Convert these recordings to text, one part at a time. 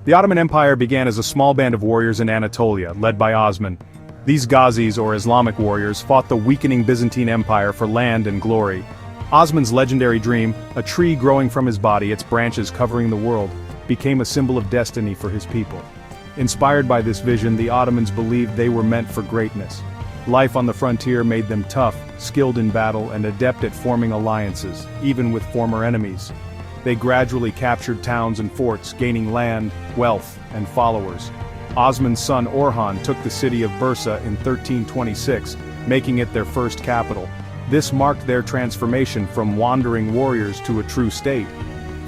The Ottoman Empire began as a small band of warriors in Anatolia, led by Osman. These Ghazis, or Islamic warriors, fought the weakening Byzantine Empire for land and glory. Osman's legendary dream, a tree growing from his body, its branches covering the world, became a symbol of destiny for his people. Inspired by this vision, the Ottomans believed they were meant for greatness. Life on the frontier made them tough, skilled in battle, and adept at forming alliances, even with former enemies. They gradually captured towns and forts, gaining land, wealth, and followers. Osman's son Orhan took the city of Bursa in 1326, making it their first capital. This marked their transformation from wandering warriors to a true state.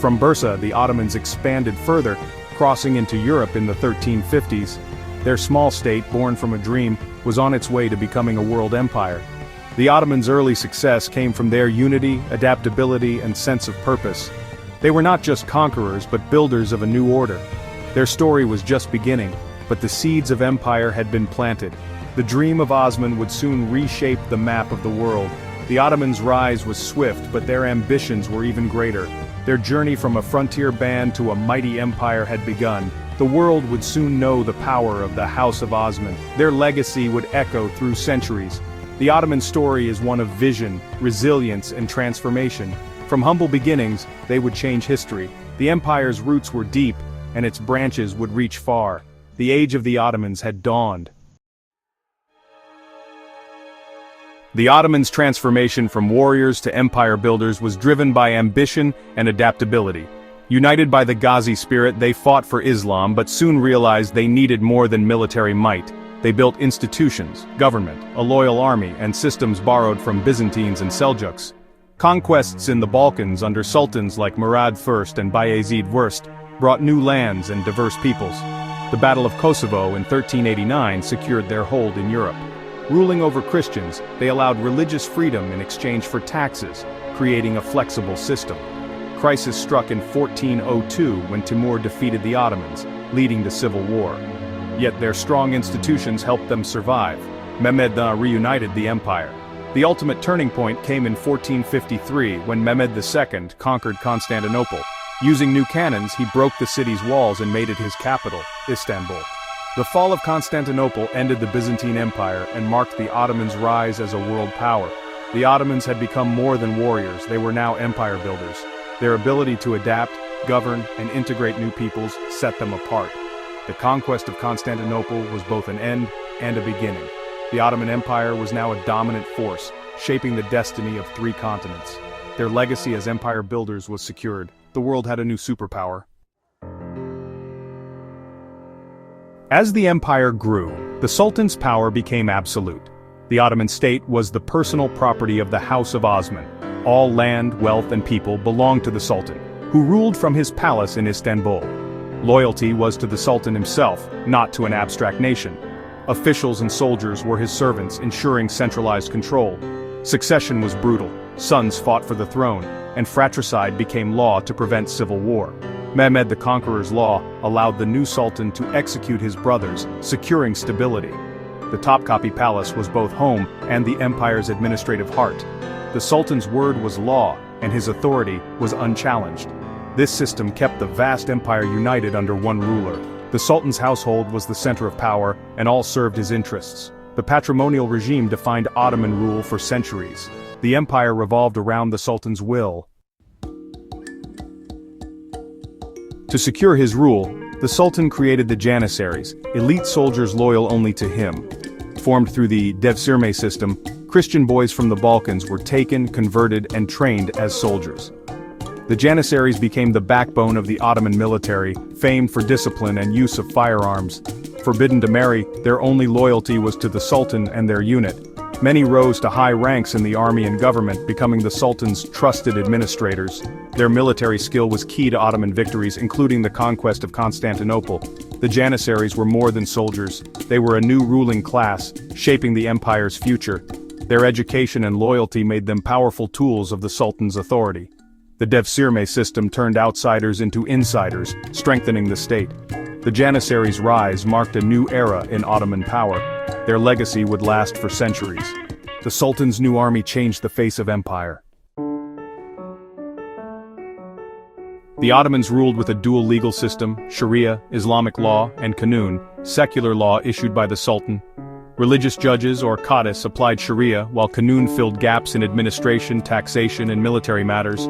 From Bursa, the Ottomans expanded further, crossing into Europe in the 1350s. Their small state, born from a dream, was on its way to becoming a world empire. The Ottomans' early success came from their unity, adaptability, and sense of purpose. They were not just conquerors but builders of a new order. Their story was just beginning, but the seeds of empire had been planted. The dream of Osman would soon reshape the map of the world. The Ottomans' rise was swift, but their ambitions were even greater. Their journey from a frontier band to a mighty empire had begun. The world would soon know the power of the House of Osman. Their legacy would echo through centuries. The Ottoman story is one of vision, resilience, and transformation. From humble beginnings, they would change history. The empire's roots were deep, and its branches would reach far. The age of the Ottomans had dawned. The Ottomans' transformation from warriors to empire builders was driven by ambition and adaptability. United by the Ghazi spirit, they fought for Islam but soon realized they needed more than military might. They built institutions, government, a loyal army, and systems borrowed from Byzantines and Seljuks. Conquests in the Balkans under sultans like Murad I and Bayezid I brought new lands and diverse peoples. The Battle of Kosovo in 1389 secured their hold in Europe. Ruling over Christians, they allowed religious freedom in exchange for taxes, creating a flexible system. Crisis struck in 1402 when Timur defeated the Ottomans, leading to civil war. Yet their strong institutions helped them survive. Mehmed reunited the empire. The ultimate turning point came in 1453 when Mehmed II conquered Constantinople. Using new cannons, he broke the city's walls and made it his capital, Istanbul. The fall of Constantinople ended the Byzantine Empire and marked the Ottomans' rise as a world power. The Ottomans had become more than warriors, they were now empire builders. Their ability to adapt, govern, and integrate new peoples set them apart. The conquest of Constantinople was both an end and a beginning. The Ottoman Empire was now a dominant force, shaping the destiny of 3 continents. Their legacy as empire builders was secured. The world had a new superpower. As the empire grew, the Sultan's power became absolute. The Ottoman state was the personal property of the House of Osman. All land, wealth, and people belonged to the Sultan, who ruled from his palace in Istanbul. Loyalty was to the Sultan himself, not to an abstract nation. Officials and soldiers were his servants, ensuring centralized control. Succession was brutal. Sons fought for the throne, and fratricide became law to prevent civil war. Mehmed the Conqueror's law allowed the new sultan to execute his brothers, securing stability. The Topkapi Palace was both home and the empire's administrative heart. The sultan's word was law, and his authority was unchallenged. This system kept the vast empire united under one ruler. The sultan's household was the center of power, and all served his interests. The patrimonial regime defined Ottoman rule for centuries. The empire revolved around the sultan's will. To secure his rule, the sultan created the Janissaries, elite soldiers loyal only to him. Formed through the devshirme system, Christian boys from the Balkans were taken, converted, and trained as soldiers. The Janissaries became the backbone of the Ottoman military, famed for discipline and use of firearms. Forbidden to marry, their only loyalty was to the sultan and their unit. Many rose to high ranks in the army and government, becoming the sultan's trusted administrators. Their military skill was key to Ottoman victories, including the conquest of Constantinople. The Janissaries were more than soldiers. They were a new ruling class, shaping the empire's future. Their education and loyalty made them powerful tools of the sultan's authority. The devshirme system turned outsiders into insiders, strengthening the state. The Janissaries' rise marked a new era in Ottoman power. Their legacy would last for centuries. The Sultan's new army changed the face of empire. The Ottomans ruled with a dual legal system: Sharia, Islamic law, and Qanun, secular law issued by the Sultan. Religious judges or qadis applied Sharia, while Qanun filled gaps in administration, taxation, and military matters.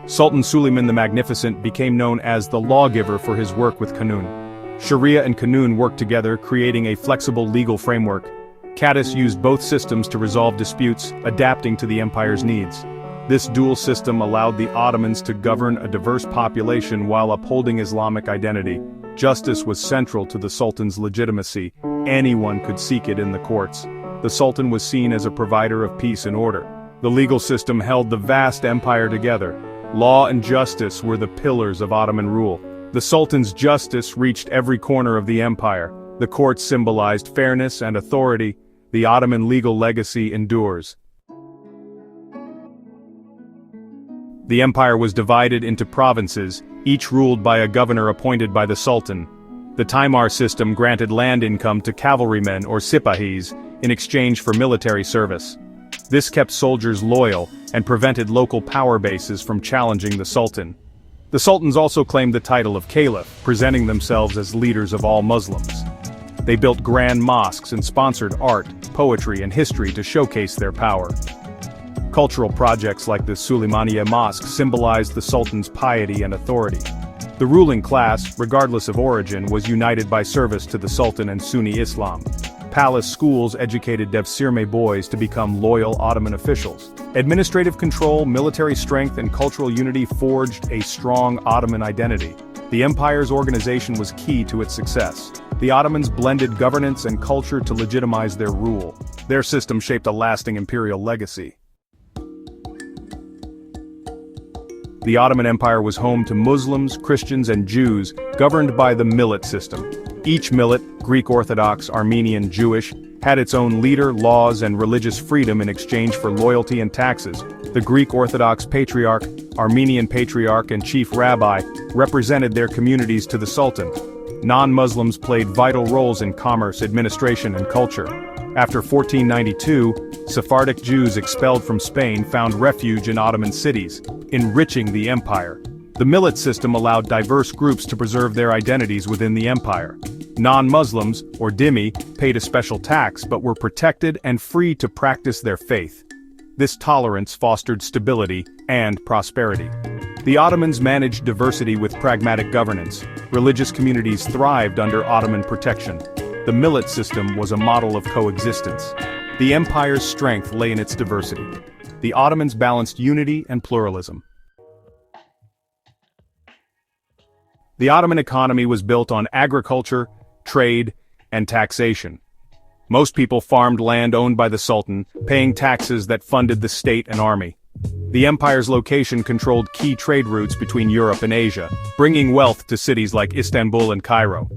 Sultan Suleiman the Magnificent became known as the lawgiver for his work with Qanun. Sharia and Qanun worked together, creating a flexible legal framework. Qadis used both systems to resolve disputes, adapting to the empire's needs. This dual system allowed the Ottomans to govern a diverse population while upholding Islamic identity. Justice was central to the Sultan's legitimacy. Anyone could seek it in the courts. The Sultan was seen as a provider of peace and order. The legal system held the vast empire together. Law and justice were the pillars of Ottoman rule. The Sultan's justice reached every corner of the empire. The courts symbolized fairness and authority. The Ottoman legal legacy endures. The empire was divided into provinces, each ruled by a governor appointed by the Sultan. The Timar system granted land income to cavalrymen or sipahis in exchange for military service. This kept soldiers loyal and prevented local power bases from challenging the Sultan. The Sultans also claimed the title of Caliph, presenting themselves as leaders of all Muslims. They built grand mosques and sponsored art, poetry, and history to showcase their power. Cultural projects like the Suleymaniye Mosque symbolized the Sultan's piety and authority. The ruling class, regardless of origin, was united by service to the Sultan and Sunni Islam. Palace schools educated Devsirme boys to become loyal Ottoman officials. Administrative control, military strength, and cultural unity forged a strong Ottoman identity. The empire's organization was key to its success. The Ottomans blended governance and culture to legitimize their rule. Their system shaped a lasting imperial legacy. The Ottoman Empire was home to Muslims, Christians, and Jews, governed by the millet system. Each millet, Greek Orthodox, Armenian, Jewish, had its own leader, laws, and religious freedom in exchange for loyalty and taxes. The Greek Orthodox Patriarch, Armenian Patriarch, and Chief Rabbi represented their communities to the Sultan. Non-Muslims played vital roles in commerce, administration, and culture. After 1492, Sephardic Jews expelled from Spain found refuge in Ottoman cities, enriching the empire. The millet system allowed diverse groups to preserve their identities within the empire. Non-Muslims, or dhimmi, paid a special tax but were protected and free to practice their faith. This tolerance fostered stability and prosperity. The Ottomans managed diversity with pragmatic governance. Religious communities thrived under Ottoman protection. The millet system was a model of coexistence. The empire's strength lay in its diversity. The Ottomans balanced unity and pluralism. The Ottoman economy was built on agriculture, trade, and taxation. Most people farmed land owned by the Sultan, paying taxes that funded the state and army. The empire's location controlled key trade routes between Europe and Asia, bringing wealth to cities like Istanbul and Cairo.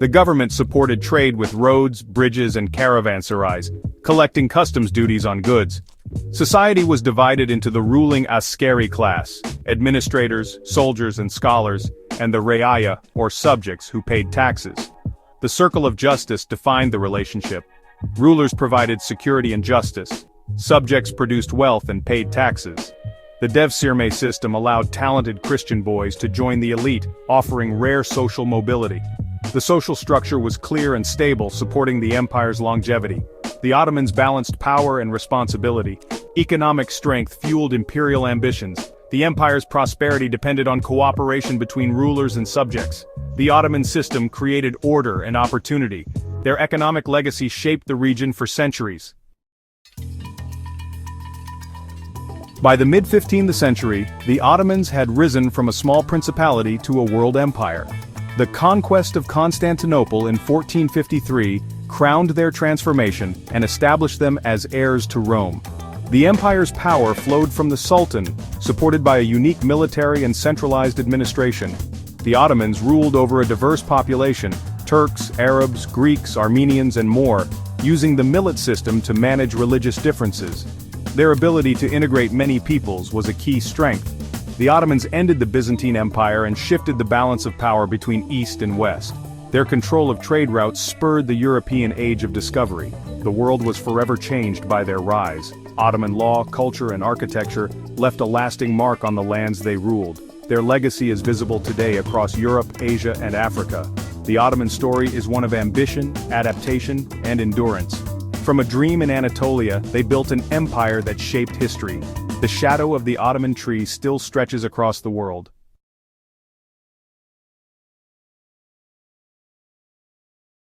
The government supported trade with roads, bridges, and caravanserais, collecting customs duties on goods. Society was divided into the ruling askeri class, administrators, soldiers, and scholars, and the re'aya, or subjects, who paid taxes. The circle of justice defined the relationship. Rulers provided security and justice. Subjects produced wealth and paid taxes. The Devsirme system allowed talented Christian boys to join the elite, offering rare social mobility. The social structure was clear and stable, supporting the empire's longevity. The Ottomans balanced power and responsibility. Economic strength fueled imperial ambitions. The empire's prosperity depended on cooperation between rulers and subjects. The Ottoman system created order and opportunity. Their economic legacy shaped the region for centuries. By the mid-15th century, the Ottomans had risen from a small principality to a world empire. The conquest of Constantinople in 1453 crowned their transformation and established them as heirs to Rome. The empire's power flowed from the Sultan, supported by a unique military and centralized administration. The Ottomans ruled over a diverse population: Turks, Arabs, Greeks, Armenians, and more, using the millet system to manage religious differences. Their ability to integrate many peoples was a key strength. The Ottomans ended the Byzantine Empire and shifted the balance of power between East and West. Their control of trade routes spurred the European Age of Discovery. The world was forever changed by their rise. Ottoman law, culture, and architecture left a lasting mark on the lands they ruled. Their legacy is visible today across Europe, Asia, and Africa. The Ottoman story is one of ambition, adaptation, and endurance. From a dream in Anatolia, they built an empire that shaped history. The shadow of the Ottoman tree still stretches across the world,